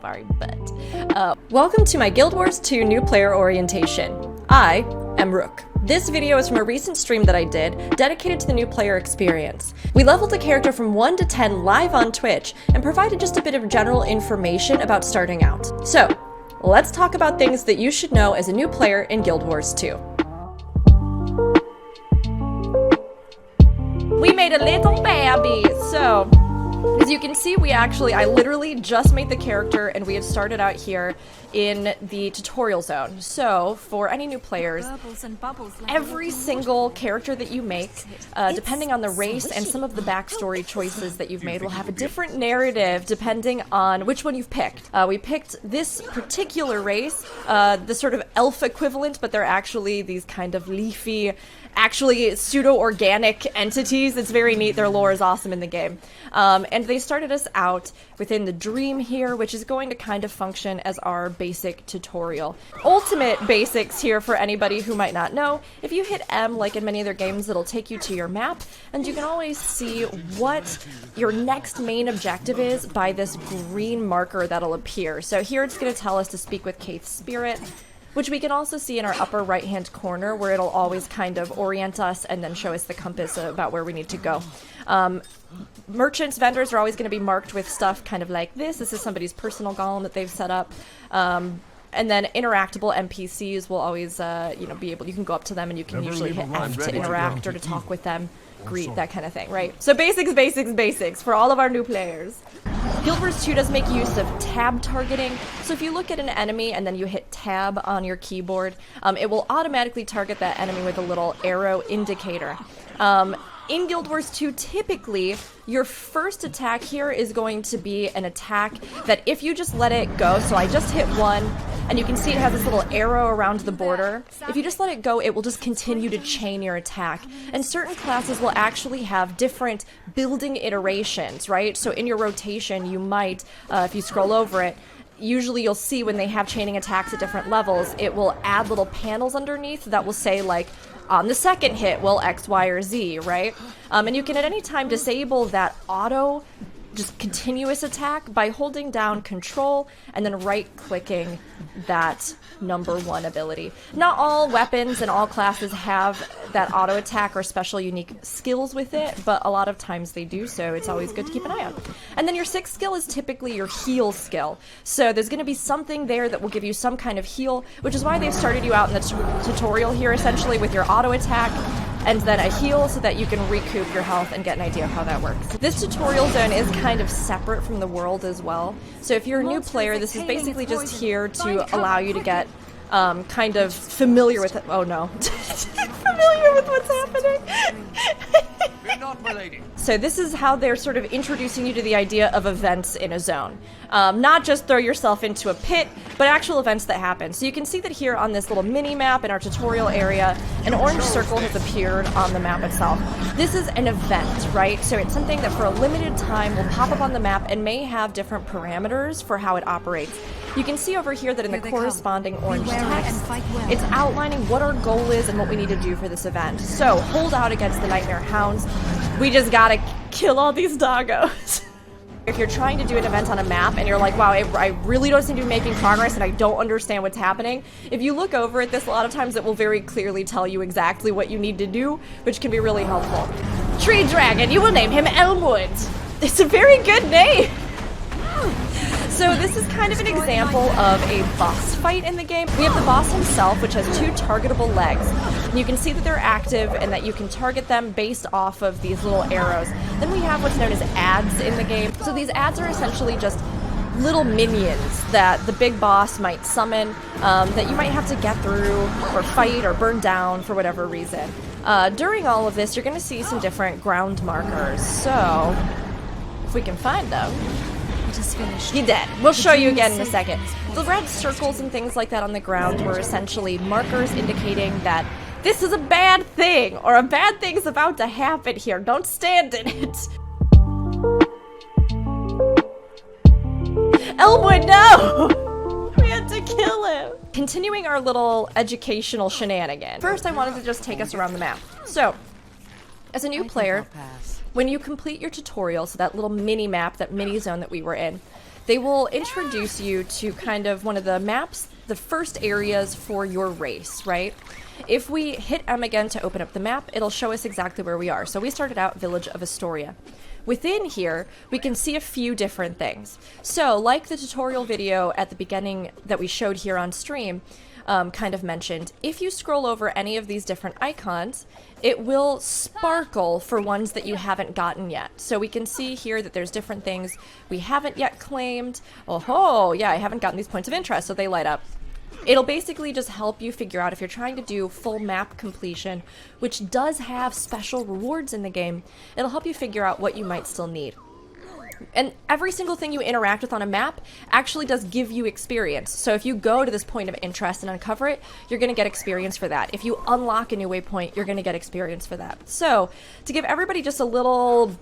sorry, but welcome to my Guild Wars 2 New Player orientation. I am Rook. This video is from a recent stream that I did, dedicated to the new player experience. We leveled a character from 1 to 10 live on Twitch, and provided just a bit of general information about starting out. So, let's talk about things that you should know as a new player in Guild Wars 2. We made a little baby! So, as you can see, I literally just made the character and we have started out here in the tutorial zone. So, for any new players, every single character that you make, depending on the race and some of the backstory choices that you've made, will have a different narrative depending on which one you've picked. We picked this particular race, the sort of elf equivalent, but they're actually these kind of leafy, actually pseudo-organic entities. It's very neat. Their lore is awesome in the game. And they started us out within the dream here, which is going to kind of function as our basic tutorial. Ultimate basics here for anybody who might not know. If you hit M, like in many other games, it'll take you to your map, and you can always see what your next main objective is by this green marker that'll appear. So here it's going to tell us to speak with Kaith's spirit, which we can also see in our upper right-hand corner, where it'll always kind of orient us and then show us the compass about where we need to go. Merchants, vendors are always going to be marked with stuff kind of like this. This is somebody's personal golem that they've set up. And then interactable NPCs will always, be able, you can go up to them and you can usually hit F to interact or to talk with them, greet, that kind of thing, right? So basics for all of our new players. Guild Wars 2 does make use of tab targeting, so if you look at an enemy and then you hit tab on your keyboard, it will automatically target that enemy with a little arrow indicator. In Guild Wars 2, typically, your first attack here is going to be an attack that if you just let it go, so I just hit 1, and you can see it has this little arrow around the border. If you just let it go, it will just continue to chain your attack. And certain classes will actually have different building iterations, right? So in your rotation, you might, if you scroll over it, usually you'll see when they have chaining attacks at different levels, it will add little panels underneath that will say, like, on the second hit, will X, Y, or Z, right? And you can at any time disable that auto, just continuous attack by holding down Control and then right-clicking that #1 ability. Not all weapons and all classes have that auto attack or special unique skills with it, but a lot of times they do, so it's always good to keep an eye on. And then your 6th skill is typically your heal skill. So there's going to be something there that will give you some kind of heal, which is why they've started you out in the tutorial here essentially with your auto attack and then a heal so that you can recoup your health and get an idea of how that works. This tutorial zone is kind of separate from the world as well. So if you're a new player, this is basically just here to allow you to get kind of familiar with it. Oh no. Familiar with what's happening. So this is how they're sort of introducing you to the idea of events in a zone. Not just throw yourself into a pit, but actual events that happen. So you can see that here on this little mini-map in our tutorial area, an orange circle has appeared on the map itself. This is an event, right? So it's something that for a limited time will pop up on the map and may have different parameters for how it operates. You can see over here that in the corresponding orange text, it's outlining what our goal is and what we need to do for this event. So, hold out against the Nightmare Hounds. We just gotta kill all these doggos. If you're trying to do an event on a map and you're like, wow, I really don't seem to be making progress and I don't understand what's happening, if you look over at this, a lot of times it will very clearly tell you exactly what you need to do, which can be really helpful. Tree Dragon, you will name him Elmwood. It's a very good name. So this is kind of an example of a boss fight in the game. We have the boss himself, which has 2 targetable legs. And you can see that they're active and that you can target them based off of these little arrows. Then we have what's known as ads in the game. So these ads are essentially just little minions that the big boss might summon, that you might have to get through or fight or burn down for whatever reason. During all of this, you're going to see some different ground markers. So, if we can find them. He dead. We'll show you again in a second. The red circles and things like that on the ground were essentially markers indicating that this is a bad thing, or a bad thing's about to happen here. Don't stand in it. Elwood, no! We had to kill him. Continuing our little educational shenanigan. First, I wanted to just take us around the map. So, as a new player, when you complete your tutorial, so that little mini-map, that mini-zone that we were in, they will introduce you to kind of one of the maps, the first areas for your race, right? If we hit M again to open up the map, it'll show us exactly where we are. So we started out Village of Astoria. Within here, we can see a few different things. So, like the tutorial video at the beginning that we showed here on stream, kind of mentioned, if you scroll over any of these different icons, it will sparkle for ones that you haven't gotten yet. So we can see here that there's different things we haven't yet claimed. Oh, yeah, I haven't gotten these points of interest, so they light up. It'll basically just help you figure out if you're trying to do full map completion, which does have special rewards in the game. It'll help you figure out what you might still need. And every single thing you interact with on a map actually does give you experience. So if you go to this point of interest and uncover it, you're going to get experience for that. If you unlock a new waypoint, you're going to get experience for that. So to give everybody just a little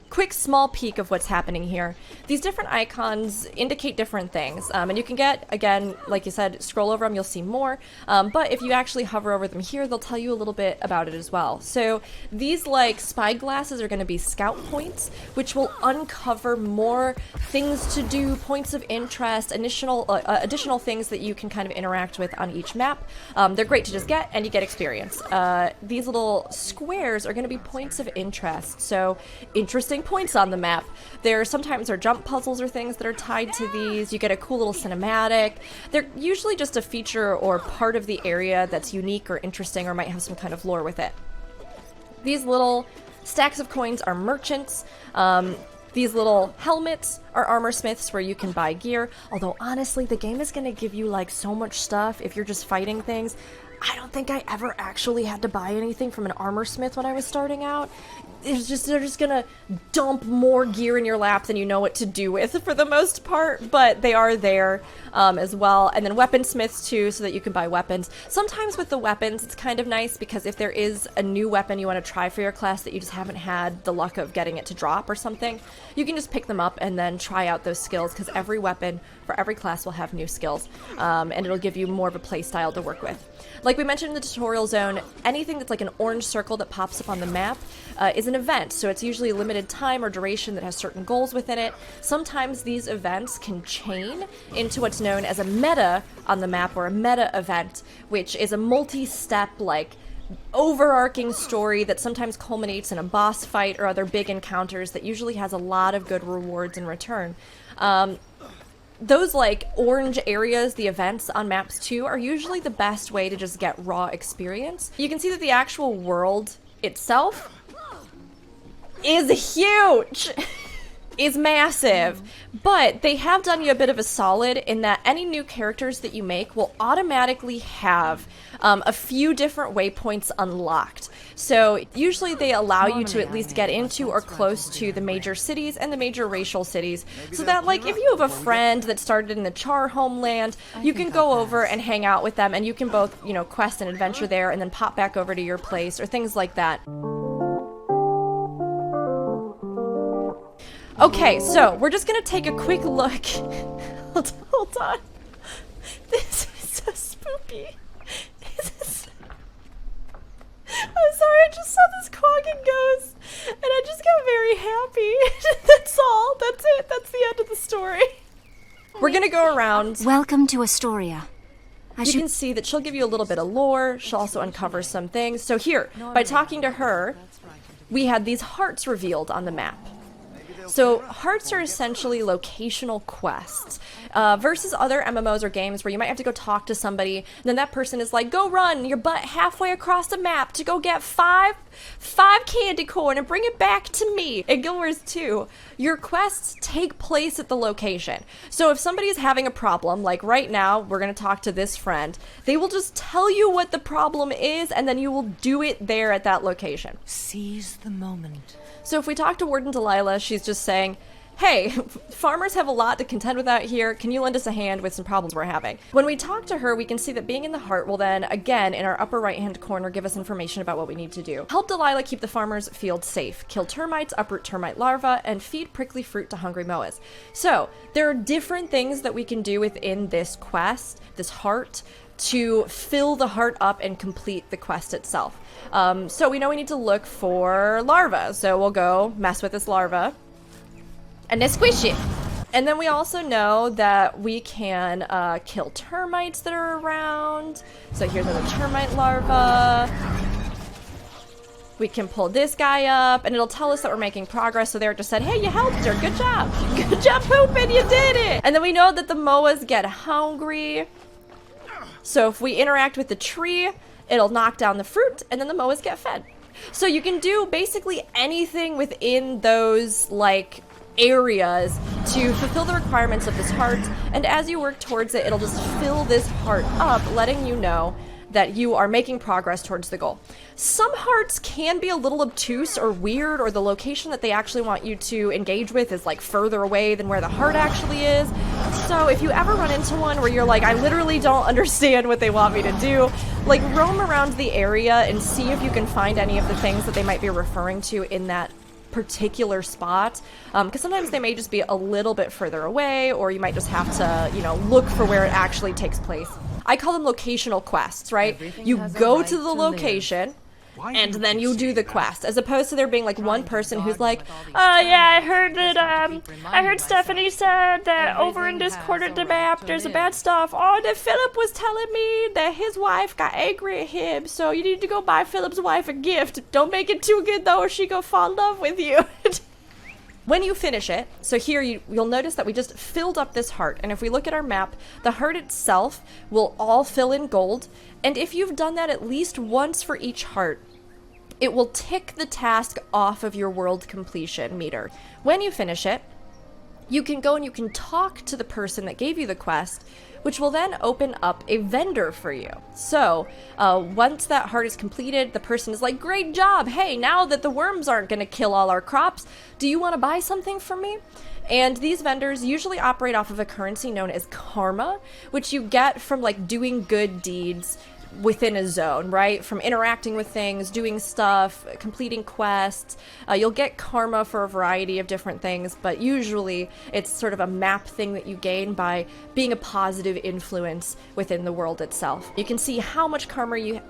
quick small peek of what's happening here, these different icons indicate different things, and you can get, again, like you said, scroll over them, you'll see more, but if you actually hover over them here, they'll tell you a little bit about it as well. So these like spy glasses are going to be scout points, which will uncover more things to do, points of interest, additional things that you can kind of interact with on each map. They're great to just get, and you get experience. These little squares are going to be points of interest, so interesting points on the map. There sometimes are jump puzzles or things that are tied to these. You get a cool little cinematic. They're usually just a feature or part of the area that's unique or interesting or might have some kind of lore with it. These little stacks of coins are merchants. These little helmets are armor smiths where you can buy gear. Although honestly, the game is going to give you like so much stuff if you're just fighting things. I don't think I ever actually had to buy anything from an armor smith when I was starting out. They're just gonna dump more gear in your lap than you know what to do with for the most part, but they are there as well. And then weaponsmiths too, so that you can buy weapons. Sometimes with the weapons, it's kind of nice because if there is a new weapon you want to try for your class that you just haven't had the luck of getting it to drop or something, you can just pick them up and then try out those skills, because every weapon for every class will have new skills, and it'll give you more of a play style to work with. Like we mentioned in the tutorial zone, anything that's like an orange circle that pops up on the map is an event, so it's usually a limited time or duration that has certain goals within it. Sometimes these events can chain into what's known as a meta on the map, or a meta event, which is a multi-step, like, overarching story that sometimes culminates in a boss fight or other big encounters that usually has a lot of good rewards in return. Those like orange areas, the events on maps too, are usually the best way to just get raw experience. You can see that the actual world itself is huge, is massive, but they have done you a bit of a solid in that any new characters that you make will automatically have a few different waypoints unlocked. So usually they allow you to at least get into or close to the major cities and the major racial cities, so that like if you have a friend that started in the Char homeland, you can go over and hang out with them, and you can both, you know, quest and adventure there and then pop back over to your place or things like that. Okay, so we're just gonna take a quick look. Hold on. This is so spooky. I'm sorry, I just saw this quaggan ghost, and I just got very happy. That's all. That's it. That's the end of the story. We're gonna go around. Welcome to Astoria. You can see that she'll give you a little bit of lore. She'll also uncover some things. So here, by talking to her, we had these hearts revealed on the map. So hearts are essentially locational quests versus other MMOs or games where you might have to go talk to somebody, and then that person is like, go run your butt halfway across the map to go get five candy corn and bring it back to me. In Guild Wars 2, your quests take place at the location. So if somebody is having a problem, like right now, we're going to talk to this friend, they will just tell you what the problem is, and then you will do it there at that location. Seize the moment. So if we talk to Warden Delilah, she's just saying, hey, farmers have a lot to contend with out here. Can you lend us a hand with some problems we're having? When we talk to her, we can see that being in the heart will then, again, in our upper right-hand corner, give us information about what we need to do. Help Delilah keep the farmer's field safe, kill termites, uproot termite larvae, and feed prickly fruit to hungry moas. So there are different things that we can do within this quest, this heart, to fill the heart up and complete the quest itself. So we know we need to look for larvae, so we'll go mess with this larva and then squish it. And then we also know that we can kill termites that are around. So here's another termite larva. We can pull this guy up, and it'll tell us that we're making progress. So there it just said, hey, you helped her. Good job. Good job pooping. You did it. And then we know that the moas get hungry. So if we interact with the tree, it'll knock down the fruit, and then the moas get fed. So you can do basically anything within those, like, areas to fulfill the requirements of this heart. And as you work towards it, it'll just fill this heart up, letting you know that you are making progress towards the goal. Some hearts can be a little obtuse or weird, or the location that they actually want you to engage with is like further away than where the heart actually is. So if you ever run into one where you're like, I literally don't understand what they want me to do, like roam around the area and see if you can find any of the things that they might be referring to in that particular spot, because sometimes they may just be a little bit further away, or you might just have to, you know, look for where it actually takes place. I call them locational quests, right? You go to the location, and then you do the quest, as opposed to there being like one person who's like, oh yeah, I heard that, I heard Stephanie said that over in this corner of the map there's a bad stuff. Oh, that Philip was telling me that his wife got angry at him, so you need to go buy Philip's wife a gift. Don't make it too good though, or she gonna fall in love with you. When you finish it, so here you'll notice that we just filled up this heart, and if we look at our map, the heart itself will all fill in gold, and if you've done that at least once for each heart, it will tick the task off of your world completion meter. When you finish it, you can go and you can talk to the person that gave you the quest, which will then open up a vendor for you. So once that heart is completed, the person is like, great job, hey, now that the worms aren't going to kill all our crops, do you want to buy something from me? And these vendors usually operate off of a currency known as karma, which you get from like doing good deeds within a zone, right? From interacting with things, doing stuff, completing quests. You'll get karma for a variety of different things, but usually it's sort of a map thing that you gain by being a positive influence within the world itself. You can see how much karma you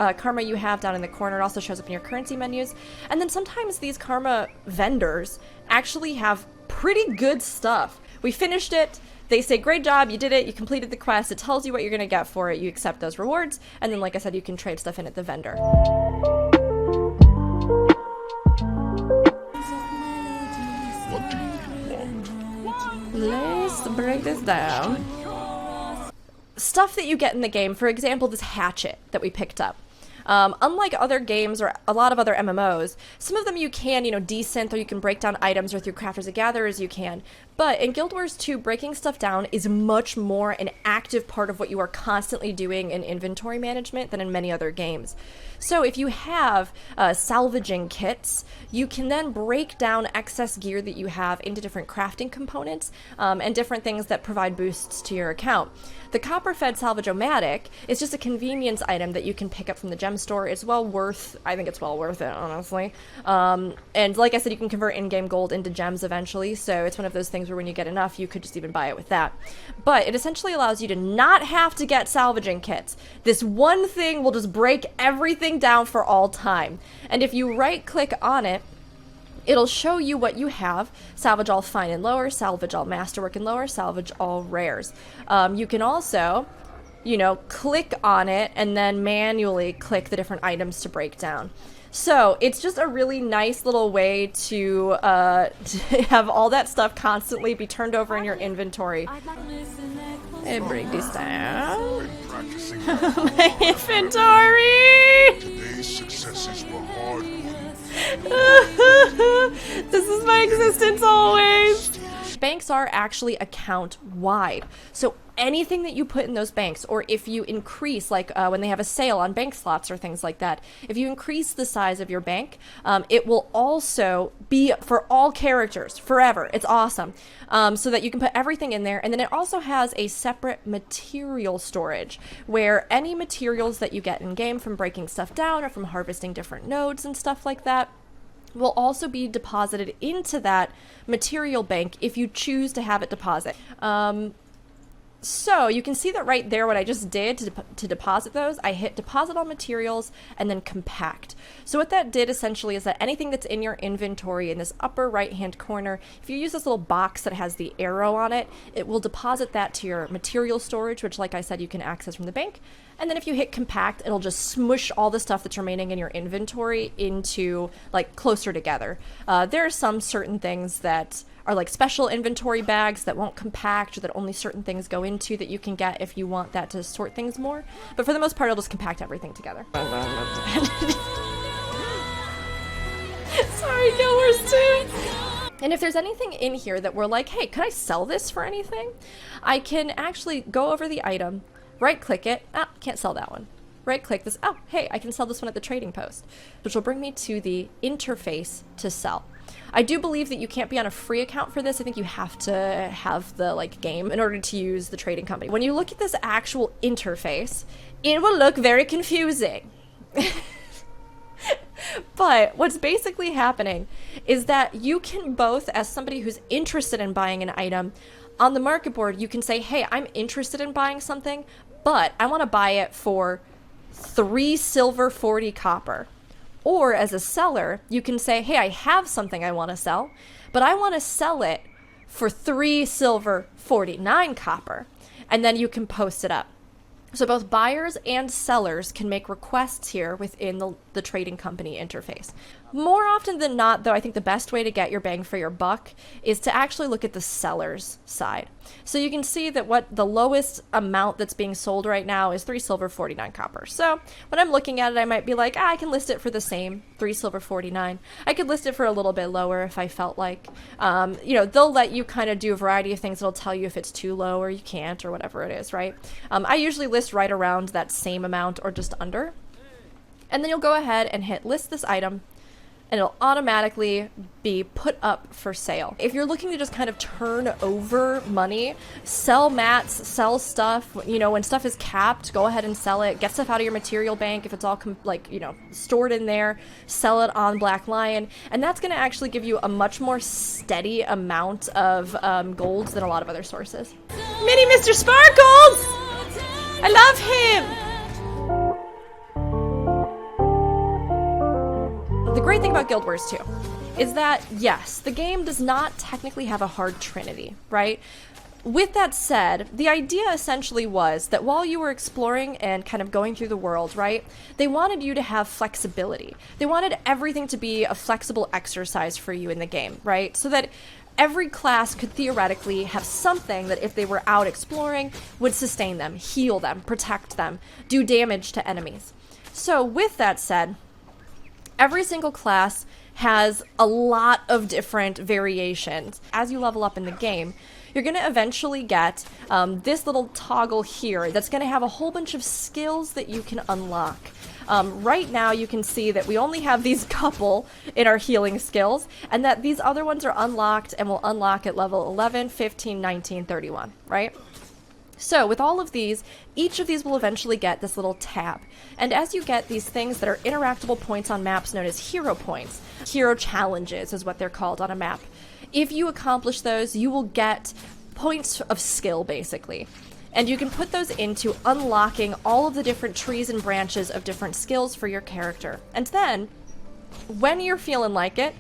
have down in the corner. It also shows up in your currency menus. And then sometimes these karma vendors actually have pretty good stuff. We finished it. They say, great job, you did it, you completed the quest, it tells you what you're going to get for it, you accept those rewards, and then like I said, you can trade stuff in at the vendor. What do you want? Let's break this down. Stuff that you get in the game, for example, this hatchet that we picked up. Unlike other games or a lot of other MMOs, some of them you can, desynth, or you can break down items, or through crafters and gatherers you can. But in Guild Wars 2, breaking stuff down is much more an active part of what you are constantly doing in inventory management than in many other games. So if you have salvaging kits, you can then break down excess gear that you have into different crafting components and different things that provide boosts to your account. The copper-fed salvage-o-matic is just a convenience item that you can pick up from the gem store. It's I think it's well worth it, honestly. And like I said, you can convert in-game gold into gems eventually, so it's one of those things where when you get enough, you could just even buy it with that. But it essentially allows you to not have to get salvaging kits. This one thing will just break everything down for all time. And if you right-click on it, it'll show you what you have: salvage all fine and lower, salvage all masterwork and lower, salvage all rares. You can also, click on it and then manually click the different items to break down. So it's just a really nice little way to have all that stuff constantly be turned over in your inventory. And break this down. My inventory! Today's successes were hard. This is my existence always. Banks are actually account wide. So anything that you put in those banks, or if you increase, like when they have a sale on bank slots or things like that, if you increase the size of your bank, it will also be for all characters forever. It's awesome. So that you can put everything in there. And then it also has a separate material storage where any materials that you get in game from breaking stuff down or from harvesting different nodes and stuff like that will also be deposited into that material bank if you choose to have it deposit. So you can see that right there what I just did to deposit those. I hit deposit all materials and then compact. So what that did essentially is that anything that's in your inventory in this upper right hand corner, if you use this little box that has the arrow on it, it will deposit that to your material storage, which like I said you can access from the bank. And then if you hit compact, it'll just smush all the stuff that's remaining in your inventory into like closer together. There are some certain things that are like special inventory bags that won't compact or that only certain things go into that you can get if you want that to sort things more. But for the most part, it'll just compact everything together. Sorry, Gilmers too. And if there's anything in here that we're like, hey, could I sell this for anything? I can actually go over the item, right click it. Ah, can't sell that one. Right click this. Oh, hey, I can sell this one at the trading post, which will bring me to the interface to sell. I do believe that you can't be on a free account for this. I think you have to have the like game in order to use the trading company. When you look at this actual interface, it will look very confusing. But what's basically happening is that you can both, as somebody who's interested in buying an item, on the market board, you can say, hey, I'm interested in buying something, but I want to buy it for 3 silver, 40 copper. Or as a seller, you can say, hey, I have something I want to sell, but I want to sell it for 3 silver, 49 copper. And then you can post it up. So both buyers and sellers can make requests here within the trading company interface. More often than not, though, I think the best way to get your bang for your buck is to actually look at the seller's side. So you can see that what the lowest amount that's being sold right now is 3 silver, 49 copper. So when I'm looking at it, I might be like, I can list it for the same, 3 silver, 49. I could list it for a little bit lower if I felt like. You know, they'll let you kind of do a variety of things. It'll tell you if it's too low or you can't or whatever it is, right? I usually list right around that same amount or just under. And then you'll go ahead and hit list this item, and it'll automatically be put up for sale. If you're looking to just kind of turn over money, sell mats, sell stuff, you know, when stuff is capped, go ahead and sell it, get stuff out of your material bank if it's all stored in there, sell it on Black Lion, and that's going to actually give you a much more steady amount of gold than a lot of other sources. Mini Mr. Sparkles! I love him! The great thing about Guild Wars 2 is that, yes, the game does not technically have a hard trinity, right? With that said, the idea essentially was that while you were exploring and kind of going through the world, right, they wanted you to have flexibility. They wanted everything to be a flexible exercise for you in the game, right? So that every class could theoretically have something that if they were out exploring would sustain them, heal them, protect them, do damage to enemies. So with that said, every single class has a lot of different variations. As you level up in the game, you're going to eventually get this little toggle here that's going to have a whole bunch of skills that you can unlock. Right now you can see that we only have these couple in our healing skills, and that these other ones are unlocked and will unlock at level 11, 15, 19, 31, right? So with all of these, each of these will eventually get this little tab. And as you get these things that are interactable points on maps known as hero points, hero challenges is what they're called on a map. If you accomplish those, you will get points of skill, basically. And you can put those into unlocking all of the different trees and branches of different skills for your character. And then, when you're feeling like it,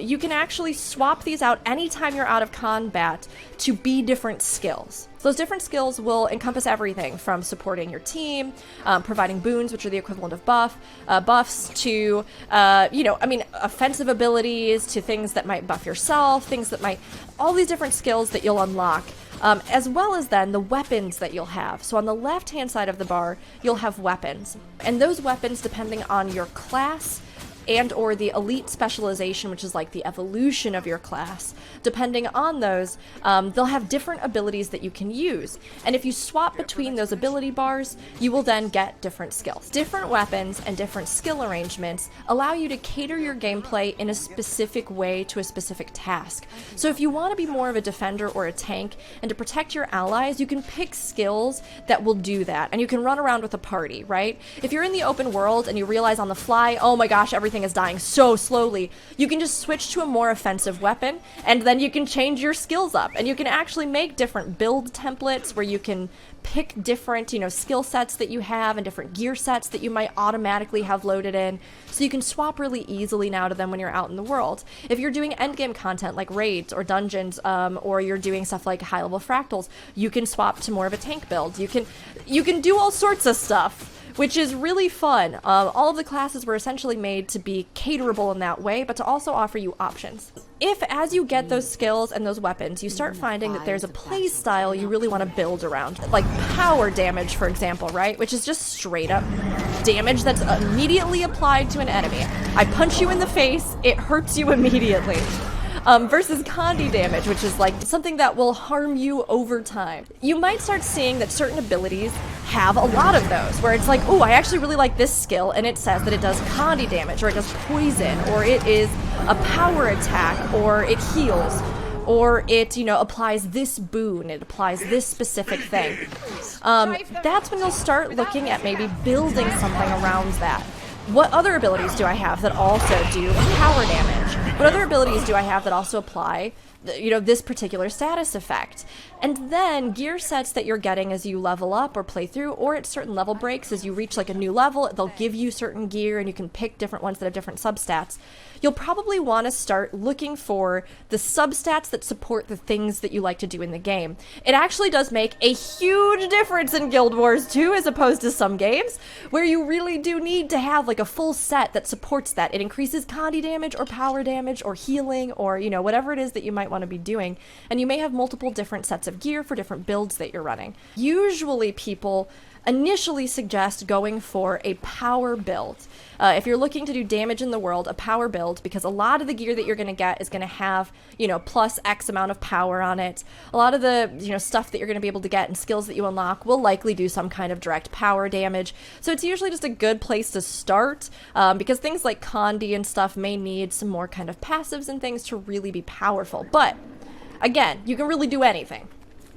you can actually swap these out anytime you're out of combat to be different skills. So those different skills will encompass everything from supporting your team, providing boons, which are the equivalent of buffs, to, offensive abilities, to things that might buff yourself, all these different skills that you'll unlock. As well as then the weapons that you'll have. So on the left-hand side of the bar, you'll have weapons. And those weapons, depending on your class, and or the elite specialization, which is like the evolution of your class, depending on those, they'll have different abilities that you can use. And if you swap between those ability bars, you will then get different skills. Different weapons and different skill arrangements allow you to cater your gameplay in a specific way to a specific task. So if you want to be more of a defender or a tank and to protect your allies, you can pick skills that will do that. And you can run around with a party, right? If you're in the open world and you realize on the fly, oh my gosh, everything everything is dying so slowly, you can just switch to a more offensive weapon, and then you can change your skills up, and you can actually make different build templates where you can pick different, you know, skill sets that you have and different gear sets that you might automatically have loaded in, so you can swap really easily now to them when you're out in the world. If you're doing endgame content like raids or dungeons, or you're doing stuff like high-level fractals, you can swap to more of a tank build. You can do all sorts of stuff, which is really fun. All of the classes were essentially made to be caterable in that way, but to also offer you options. If, as you get those skills and those weapons, you start finding that there's a play style you really want to build around, like power damage, for example, right? Which is just straight up damage that's immediately applied to an enemy. I punch you in the face, it hurts you immediately. Versus Condi damage, which is like something that will harm you over time. You might start seeing that certain abilities have a lot of those, where it's like, oh, I actually really like this skill, and it says that it does Condi damage, or it does poison, or it is a power attack, or it heals, or it, you know, applies this boon, it applies this specific thing. That's when you'll start looking at maybe building something around that. What other abilities do I have that also do power damage? What other abilities do I have that also apply, you know, this particular status effect? And then gear sets that you're getting as you level up or play through, or at certain level breaks as you reach like a new level, they'll give you certain gear and you can pick different ones that have different substats. You'll probably want to start looking for the substats that support the things that you like to do in the game. It actually does make a huge difference in Guild Wars 2 as opposed to some games where you really do need to have like a full set that supports that. It increases Condi damage or power damage or healing or, you know, whatever it is that you might want to be doing. And you may have multiple different sets of gear for different builds that you're running. Usually people initially suggest going for a power build. If you're looking to do damage in the world, a power build, because a lot of the gear that you're going to get is going to have, you know, plus X amount of power on it. A lot of the, you know, stuff that you're going to be able to get and skills that you unlock will likely do some kind of direct power damage. So it's usually just a good place to start, because things like Condi and stuff may need some more kind of passives and things to really be powerful. But again, you can really do anything.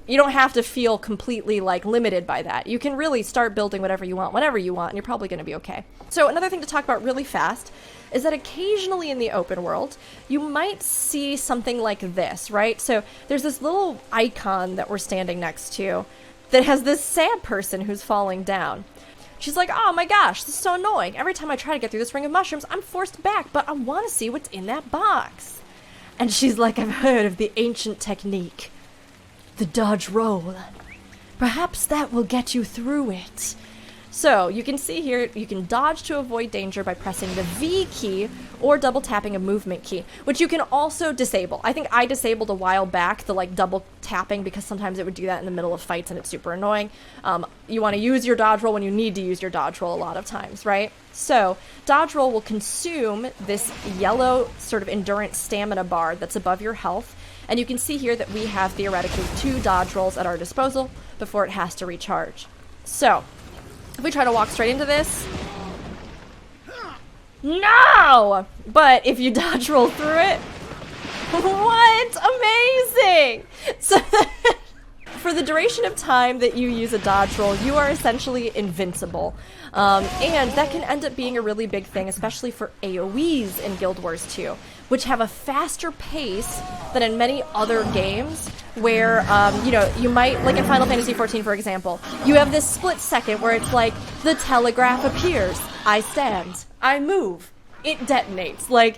You don't have to feel completely like limited by that. You can really start building whatever you want, whenever you want, and you're probably going to be okay. So another thing to talk about really fast is that occasionally in the open world, you might see something like this, right? So there's this little icon that we're standing next to that has this sad person who's falling down. She's like, oh my gosh, this is so annoying. Every time I try to get through this ring of mushrooms, I'm forced back, but I want to see what's in that box. And she's like, I've heard of the ancient technique. The dodge roll. Perhaps that will get you through it. So you can see here, you can dodge to avoid danger by pressing the V key or double tapping a movement key, which you can also disable. I think I disabled a while back the like double tapping because sometimes it would do that in the middle of fights and it's super annoying. You want to use your dodge roll when you need to use your dodge roll a lot of times, right? So dodge roll will consume this yellow sort of endurance stamina bar that's above your health. And you can see here that we have theoretically 2 dodge rolls at our disposal before it has to recharge. So, if we try to walk straight into this... No! But if you dodge roll through it... What? Amazing! So, for the duration of time that you use a dodge roll, you are essentially invincible. And that can end up being a really big thing, especially for AoEs in Guild Wars 2, which have a faster pace than in many other games where, you know, you might, like in Final Fantasy XIV, for example, you have this split second where it's like, the telegraph appears, I stand, I move, it detonates. Like,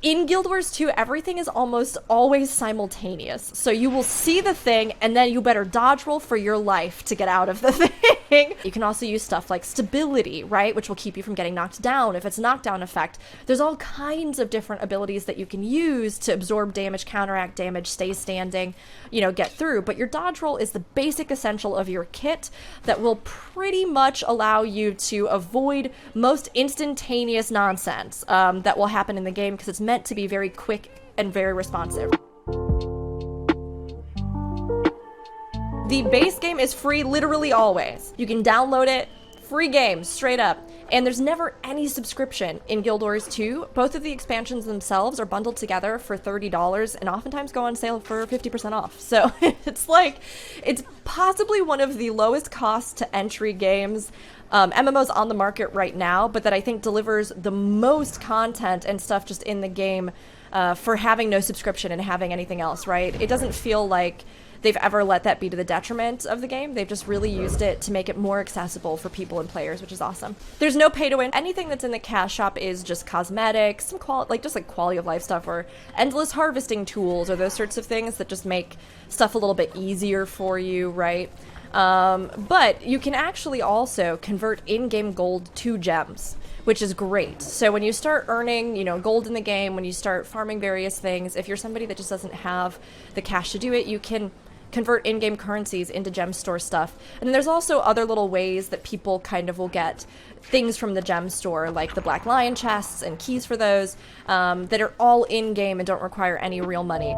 in Guild Wars 2, everything is almost always simultaneous. So you will see the thing, and then you better dodge roll for your life to get out of the thing. You can also use stuff like stability, right? Which will keep you from getting knocked down. If it's a knockdown effect, there's all kinds of different abilities that you can use to absorb damage, counteract damage, stay standing, you know, get through. But your dodge roll is the basic essential of your kit that will pretty much allow you to avoid most instantaneous nonsense that will happen in the game because it's meant to be very quick and very responsive. The base game is free literally always. You can download it, free game, straight up. And there's never any subscription in Guild Wars 2. Both of the expansions themselves are bundled together for $30 and oftentimes go on sale for 50% off. So it's like, it's possibly one of the lowest cost to entry games, MMOs on the market right now, but that I think delivers the most content and stuff just in the game for having no subscription and having anything else, right? It doesn't feel like they've ever let that be to the detriment of the game. They've just really used it to make it more accessible for people and players, which is awesome. There's no pay to win. Anything that's in the cash shop is just cosmetics, some quality of life stuff, or endless harvesting tools, or those sorts of things that just make stuff a little bit easier for you, right? But you can actually also convert in-game gold to gems, which is great. So when you start earning, you know, gold in the game, when you start farming various things, if you're somebody that just doesn't have the cash to do it, you can convert in-game currencies into gem store stuff. And then there's also other little ways that people kind of will get things from the gem store, like the Black Lion chests and keys for those, that are all in-game and don't require any real money.